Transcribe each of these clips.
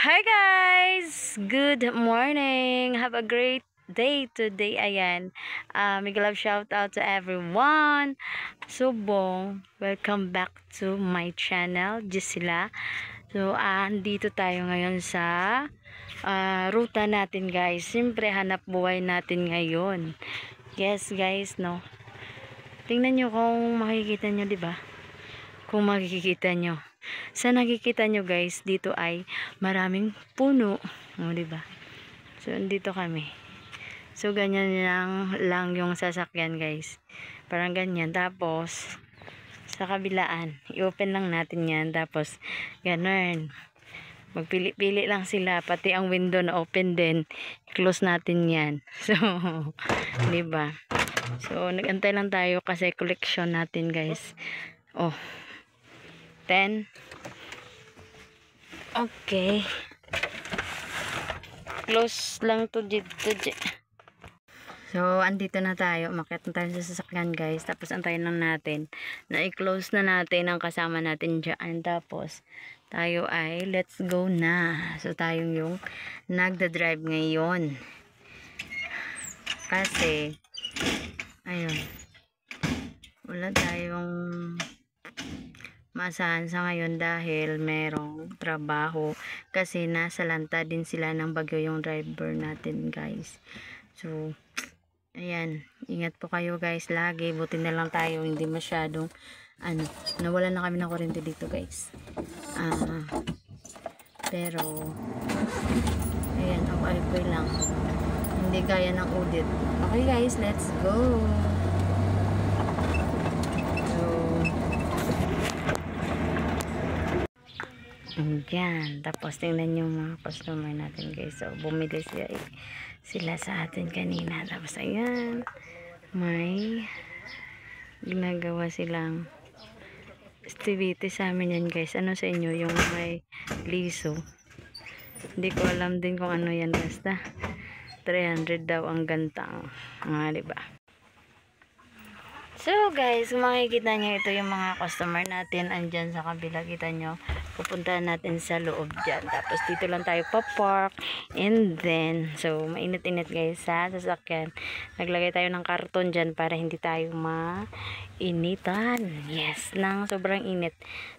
Hi guys! Good morning! Have a great day today. Ayan. Big love shout out to everyone. Subong, welcome back to my channel, Gisela. So, andito tayo ngayon sa ruta natin guys. Siyempre, hanap buhay natin ngayon. Yes guys, no? Tingnan nyo kung makikita nyo, di ba? Kung makikita nyo. Sa nakikita nyo guys, dito ay maraming puno. O, diba? So, andito kami. So, ganyan lang yung sasakyan guys. Parang ganyan. Tapos, sa kabilaan, i-open lang natin yan. Tapos, ganun. Magpili-pili lang sila. Pati ang window na open din. Close natin yan. So, diba? So, nag-antay lang tayo kasi collection natin guys. Oh, 10. Okay. Close lang to dito. So, andito na tayo. Umakyat na tayo sa sasakyan guys. Tapos, antayin lang natin na i-close na natin ang kasama natin dyan. Tapos, tayo ay let's go na. So, tayong yung nagda-drive ngayon. Kasi, ayun. Wala tayong maasahan sa ngayon dahil merong trabaho kasi nasa lanta din sila ng bagyo yung driver natin guys. So ayan, ingat po kayo guys lagi, buti na lang tayo hindi masyadong nawala na kami ng kuryente dito guys. Pero ayan, okay lang, hindi gaya ng audit. Okay guys, let's go. Ayan. Tapos tingnan yung mga customer natin guys. So bumili sila sa atin kanina. Tapos ayan, may ginagawa silang activity sa amin yan guys. Ano sa inyo? Yung may liso. Hindi ko alam din kung ano yan. Basta 300 daw ang gantang. Diba? So guys, kung makikita nyo, ito yung mga customer natin andyan sa kabila. Kita nyo, pupuntahan natin sa loob dyan. Tapos dito lang tayo pa-park. And then, so mainit-init guys sa sasakyan. Naglagay tayo ng karton dyan para hindi tayo mainitan. Yes, nang sobrang init.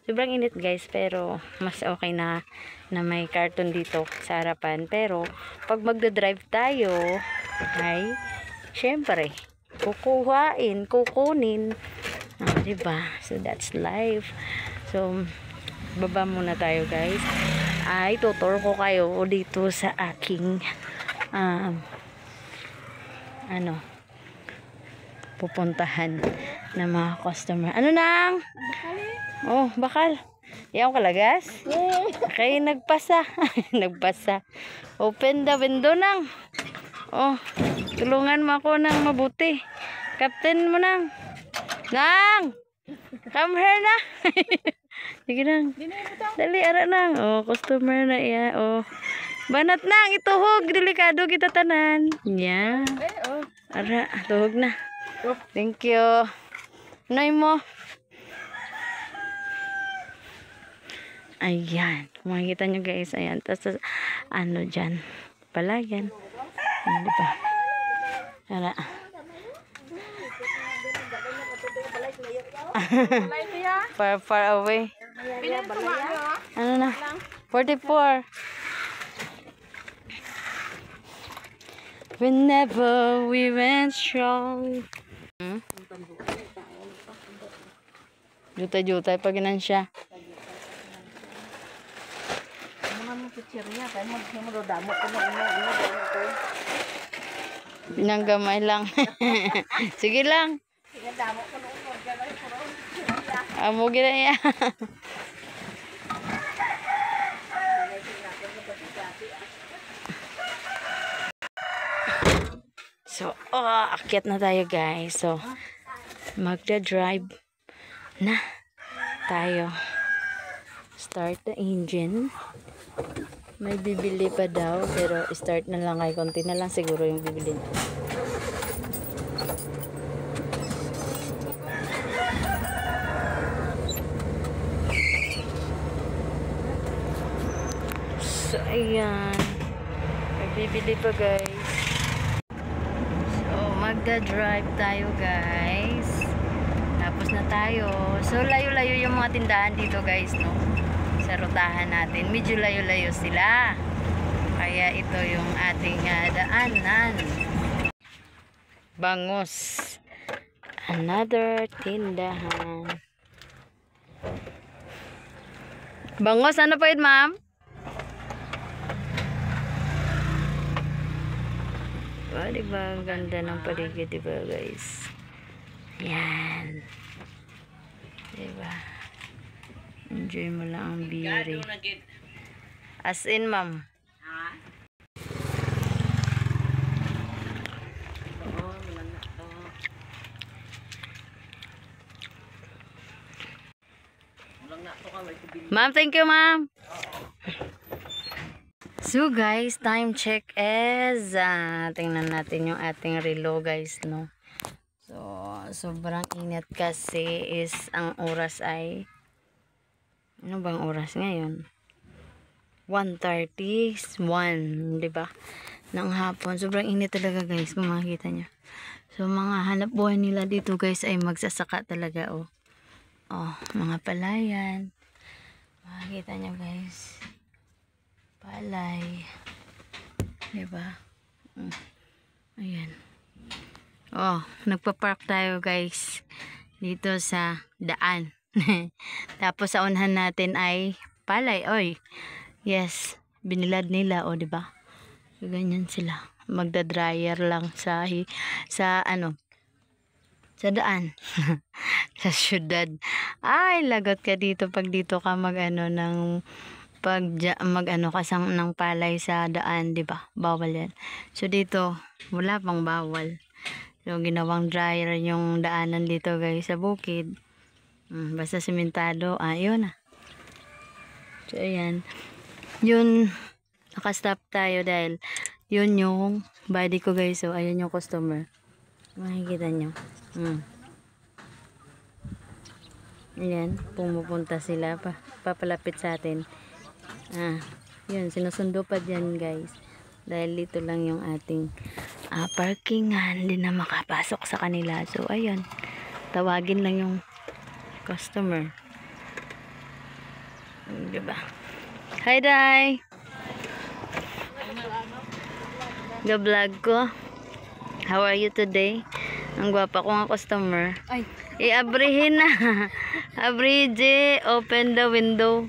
Sobrang init guys, pero mas okay na may karton dito sa harapan. Pero pag magdadrive tayo, ay syempre kukunin, diba? So that's life. So baba muna tayo guys. Ay tutor ko kayo dito sa aking pupuntahan na mga customer. Ano nang? Oh, bakal. Yaw kalagas? Okay, nagpasa. Nagpasa. Open the window nang. Oh, tulungan mo ako ng mabuti. Captain mo nang. Nang! Come here na. Sige nang. Dali, ara nang. Oh, customer na iya. Oh. Banat nang, ituhog. Delikado kita tanan. Yeah. Ara, tuhog na. Thank you. Nay mo. Ayan. Kung makikita nyo guys, ayan. Tapos, dyan. Palayan. Diba? Ara. far away. Ano na? 44. Whenever we went strong. Juta-juta pag ginan siya. Pinanggamay lang. Sige lang. Amo gina ya. So, akyat na tayo guys. So, magda-drive na tayo. Start the engine. May bibili pa daw, pero start na lang, ay konti na lang siguro yung bibili. So, ayan. May bibili pa guys. So, magda-drive tayo guys. Tapos na tayo. So, layo-layo yung mga tindahan dito guys, no? Sa rutahan natin. Medyo layo-layo sila. Kaya ito yung ating daanan. Bangos. Another tindahan. Bangos, ano pa yun, ma'am? Oh, diba? Ang ganda ng paligid, diba, guys? Yan. Diba? Enjoy mo lang ang biri. As in, ma'am. Ma'am, thank you, ma'am. So guys, time check is tingnan natin yung ating relo guys, no. So sobrang init kasi is ang oras ay ano bang oras ngayon? 1:31, 'di ba? Ng hapon. Sobrang init talaga guys, kung makikita niyo. So mga hanap buhay nila dito guys ay magsasaka talaga, oh. Oh, mga palayan. Makikita nyo guys. Palay. Diba? Ayan. Oh, nagpa-park tayo guys. Dito sa daan. Tapos sa unahan natin ay palay. Oy. Yes. Binilad nila. O, diba? So, ganyan sila. Magda-dryer lang sa ano. Sa daan. Sa syudad. Ay, lagot ka dito pag dito ka mag-ano ng mag-ano ka ng palay sa daan, 'di ba? Bawal 'yan. So dito, wala pang bawal. So ginawang dryer yung daanan dito, guys, sa bukid. Basta simentado, ayun na. So ayan. Yun, naka-stop tayo dahil yun yung body ko, guys. So ayun yung customer. Makikita nyo. Ayan, pumupunta sila papalapit sa atin. Yun, sinusundo pa dyan guys. Dahil dito lang yung ating parkingan. Hindi na makapasok sa kanila. So, ayun. Tawagin lang yung customer. Diba? Hi, Day! Ga-vlog ko. How are you today? Ang gwapa ko nga customer. Ay. Abrihin na. Abrije, open the window.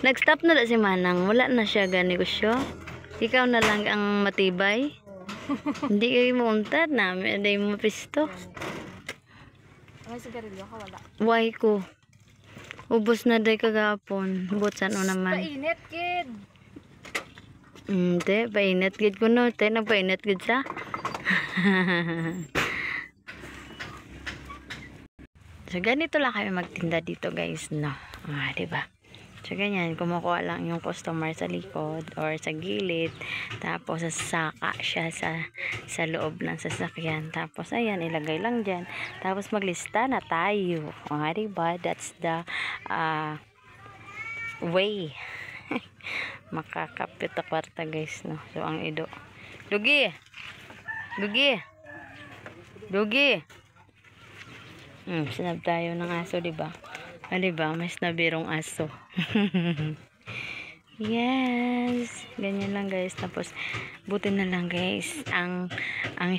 Nag-stop na si Manang. Wala na siya ganegosyo. Ikaw na lang ang matibay. Hindi kayo muuntad na. Hindi mo pisto. Ay, sigarilyo ka wala. Why ko? Ubos na day kagapon. Butsan o naman. Painit, kid. Hindi, painit gid ko no. Te, nagpainit gid sa. So, ganito lang kami magtinda dito guys, no? Diba? So, ganyan, kumukuha lang yung customer sa likod or sa gilid. Tapos, sasaka siya sa loob ng sasakyan. Tapos, ayan, ilagay lang dyan. Tapos, maglista na tayo. Diba? That's the way. Makakapit na kwarta guys, no? So, ang ido. Dugi! Dugi! Dugi! Sinab tayo ng aso, diba? Diba? Mas nabirong aso. Yes! Ganyan lang guys. Tapos, buti na lang guys. Ang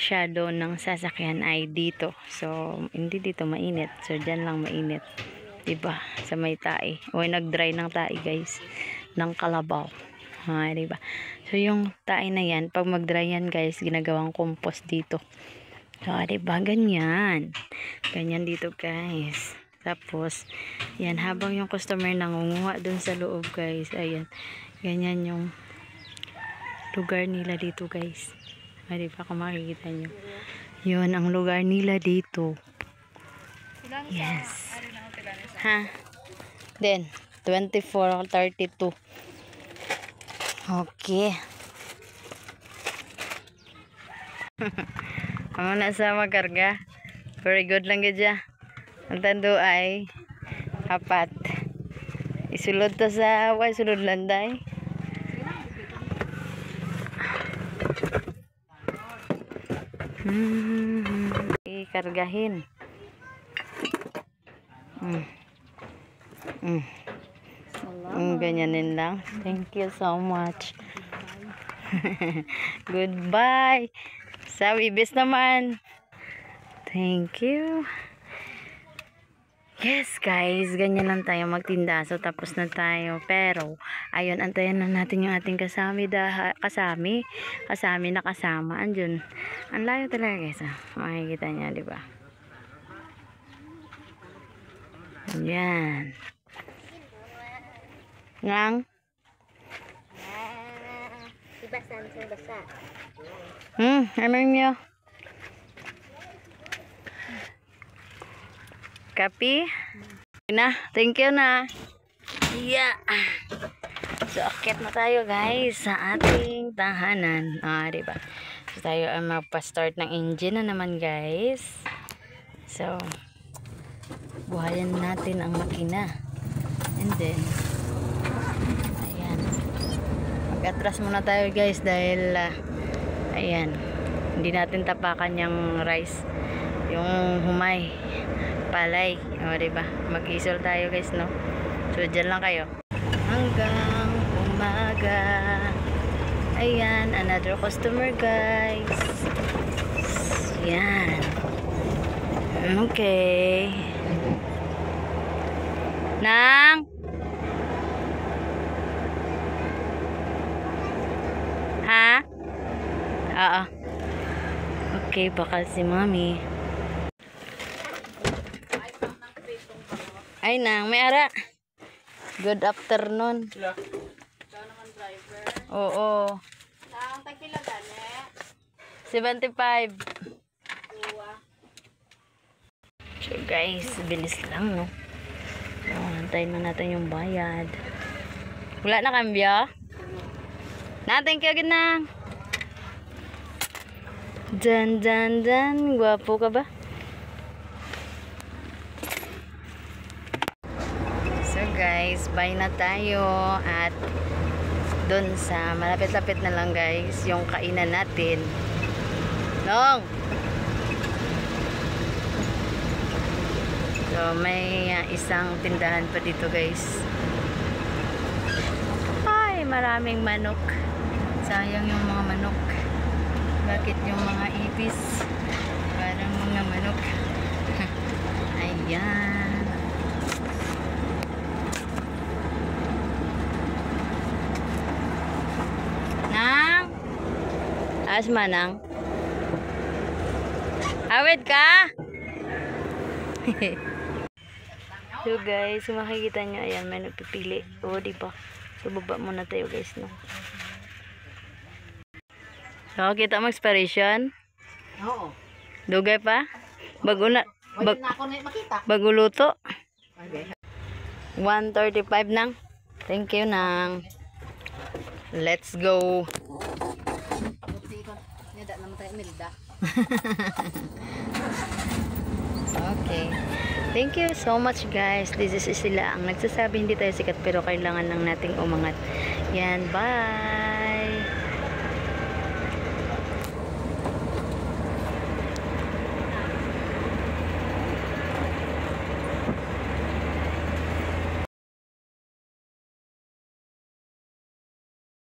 shadow ng sasakyan ay dito. So, hindi dito mainit. So, dyan lang mainit. Diba? Sa may tae. O, nag-dry ng tae guys. Ng kalabaw. Diba? So, yung tae na yan, pag mag-dry yan guys, ginagawang compost dito. So, diba? Ganyan. Ganyan dito, guys. Tapos, yan. Habang yung customer nangunguha dun sa loob, guys. Ayan. Ganyan yung lugar nila dito, guys. Diba? Kung makikita nyo. Yun, ang lugar nila dito. Yes. Ha? Then, 24:32. Okay. Ang nasa makarga. Very good lang gadya. Ang tando ay 4. Isulod to sa sulod landay. Ikargahin. Ganyanin lang. Thank you so much. Goodbye. Sa ibis naman. Thank you. Yes guys, ganyan lang tayo magtinda. So tapos na tayo. Pero, ayun, antayin lang natin yung ating kasami na kasama. Andun. Ang layo talaga guys. Makikita niya, di ba? Yan. Ngang? Basa. Ano niyo? Kapi? Na, thank you na. Yeah. So, akit na tayo guys sa ating tahanan. Diba? So, tayo ang magpa-start ng engine na naman guys. So, buhayan natin ang makina. And then, ayan. Mag-atras muna tayo guys dahil, ayan, hindi natin tapakan yung rice. Yung humay. Palay. O, diba? Mag-isol tayo guys, no? So, dyan lang kayo. Hanggang umaga. Ayan, another customer guys. Yan. Okay. Nang? Ha? Oo. Okay, bakal si mami. Ay nang, may ara. Good afternoon. Ikaw naman driver. Oo. Saan tagpilagan eh? 75. Uwa. So guys, bilis lang no. So, antayin na natin yung bayad. Wala na kambyo? Na, thank you again na. Dan. Gwapo ka ba? So guys, bye na tayo. At dun sa malapit-lapit na lang guys, yung kainan natin. Nong! So may isang tindahan pa dito guys. Ay, maraming manok. Sayang yung mga manok. Bakit yung mga ipis? Parang mga manok. Ayan. Nang? Asma nang? Awit ka? So guys, makikita nyo, ayan, may nagpipili. O, diba? So, baba muna tayo guys, no? So, kita mo expiration? Oo. Dugay pa? Bago na, Wait na ako na makita. bago luto. Okay. 135 nang. Thank you nang. Let's go. Buti ko. Nida naman tayo Milda. Okay. Thank you so much guys. This is sila ang nagsasabi hindi tayo sikat pero kailangan lang nating umangat. Yan. Bye.